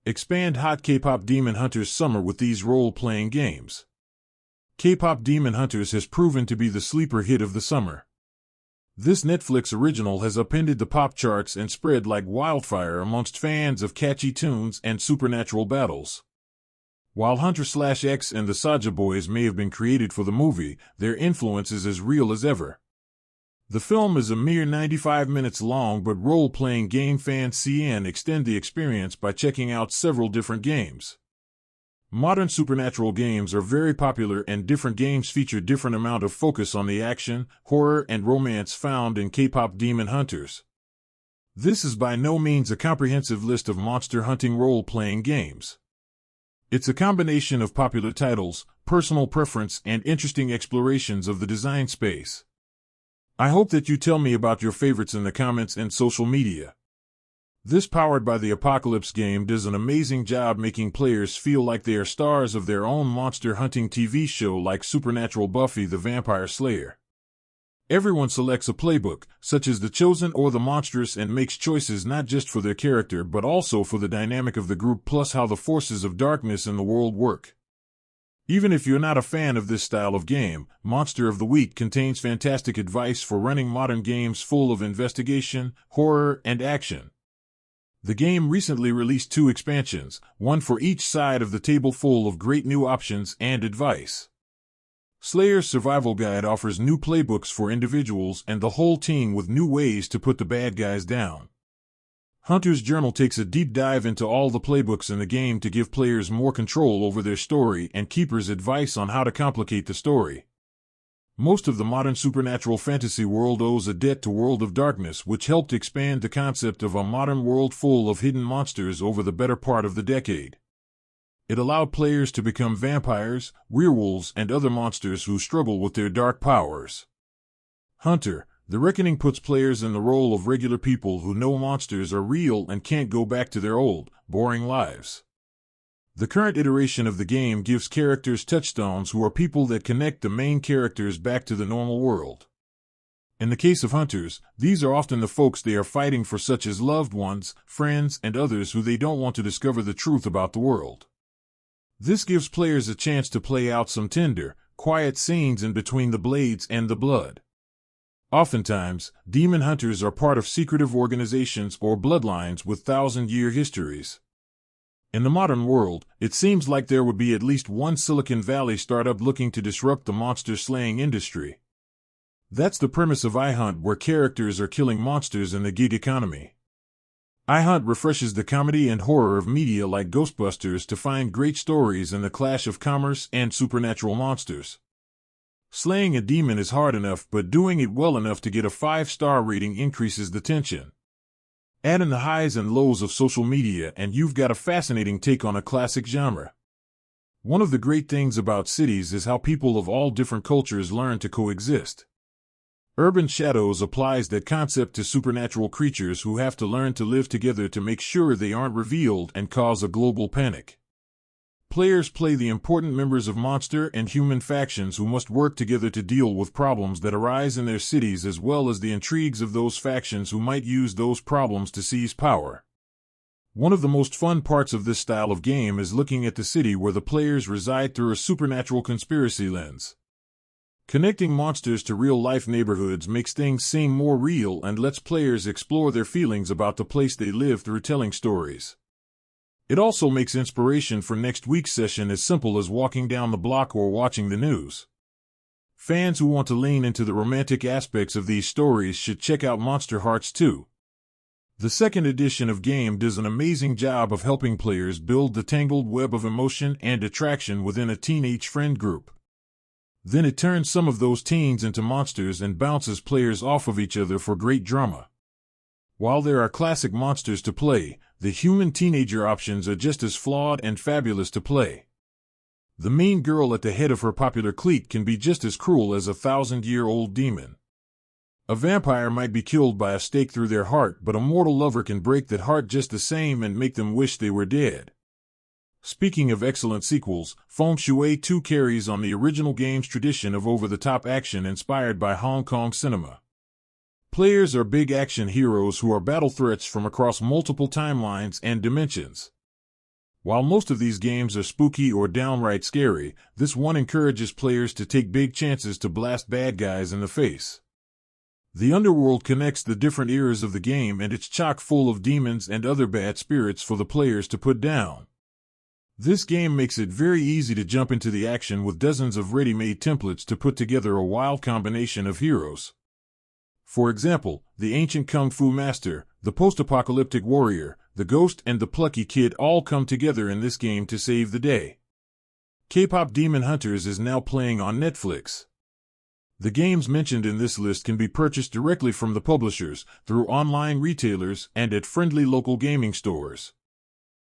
Expand hot K-pop Demon Hunters summer with these role-playing games. K-pop Demon Hunters has proven to be the sleeper hit of the summer. This Netflix original has upended the pop charts and spread like wildfire amongst fans of catchy tunes and supernatural battles. While Huntr/X and the Saja Boys may have been created for the movie, their influence is as real as ever. The film is a mere 95 minutes long, but role-playing game fans can extend the experience by checking out several different games. Modern supernatural games are very popular, and different games feature different amount of focus on the action, horror, and romance found in K-pop Demon Hunters. This is by no means a comprehensive list of monster hunting role-playing games. It's a combination of popular titles, personal preference, and interesting explorations of the design space. I hope that you tell me about your favorites in the comments and social media. This Powered by the Apocalypse game does an amazing job making players feel like they are stars of their own monster hunting TV show like Supernatural Buffy the Vampire Slayer. Everyone selects a playbook, such as the chosen or the monstrous, and makes choices not just for their character but also for the dynamic of the group plus how the forces of darkness in the world work. Even if you're not a fan of this style of game, Monster of the Week contains fantastic advice for running modern games full of investigation, horror, and action. The game recently released 2 expansions, one for each side of the table, full of great new options and advice. Slayer's Survival Guide offers new playbooks for individuals and the whole team with new ways to put the bad guys down. Huntr's Journal takes a deep dive into all the playbooks in the game to give players more control over their story, and Keeper's advice on how to complicate the story. Most of the modern supernatural fantasy world owes a debt to World of Darkness, which helped expand the concept of a modern world full of hidden monsters over the better part of the decade. It allowed players to become vampires, werewolves, and other monsters who struggle with their dark powers. Huntr: The Reckoning puts players in the role of regular people who know monsters are real and can't go back to their old, boring lives. The current iteration of the game gives characters touchstones who are people that connect the main characters back to the normal world. In the case of Hunters, these are often the folks they are fighting for, such as loved ones, friends, and others who they don't want to discover the truth about the world. This gives players a chance to play out some tender, quiet scenes in between the blades and the blood. Oftentimes, demon hunters are part of secretive organizations or bloodlines with thousand-year histories. In the modern world, it seems like there would be at least one Silicon Valley startup looking to disrupt the monster-slaying industry. That's the premise of iHunt, where characters are killing monsters in the gig economy. iHunt refreshes the comedy and horror of media like Ghostbusters to find great stories in the clash of commerce and supernatural monsters. Slaying a demon is hard enough, but doing it well enough to get a 5-star rating increases the tension. Add in the highs and lows of social media and you've got a fascinating take on a classic genre. One of the great things about cities is how people of all different cultures learn to coexist. Urban Shadows applies that concept to supernatural creatures who have to learn to live together to make sure they aren't revealed and cause a global panic. Players play the important members of monster and human factions who must work together to deal with problems that arise in their cities, as well as the intrigues of those factions who might use those problems to seize power. One of the most fun parts of this style of game is looking at the city where the players reside through a supernatural conspiracy lens. Connecting monsters to real-life neighborhoods makes things seem more real and lets players explore their feelings about the place they live through telling stories. It also makes inspiration for next week's session as simple as walking down the block or watching the news. Fans who want to lean into the romantic aspects of these stories should check out Monster Hearts 2. The second edition of game does an amazing job of helping players build the tangled web of emotion and attraction within a teenage friend group. Then it turns some of those teens into monsters and bounces players off of each other for great drama. While there are classic monsters to play, the human teenager options are just as flawed and fabulous to play. The mean girl at the head of her popular clique can be just as cruel as a 1,000-year-old demon. A vampire might be killed by a stake through their heart, but a mortal lover can break that heart just the same and make them wish they were dead. Speaking of excellent sequels, Feng Shui 2 carries on the original game's tradition of over-the-top action inspired by Hong Kong cinema. Players are big action heroes who are battle threats from across multiple timelines and dimensions. While most of these games are spooky or downright scary, this one encourages players to take big chances to blast bad guys in the face. The underworld connects the different eras of the game, and it's chock full of demons and other bad spirits for the players to put down. This game makes it very easy to jump into the action with dozens of ready-made templates to put together a wild combination of heroes. For example, the ancient kung fu master, the post-apocalyptic warrior, the ghost, and the plucky kid all come together in this game to save the day. KPop Demon Hunters is now playing on Netflix. The games mentioned in this list can be purchased directly from the publishers, through online retailers, and at friendly local gaming stores.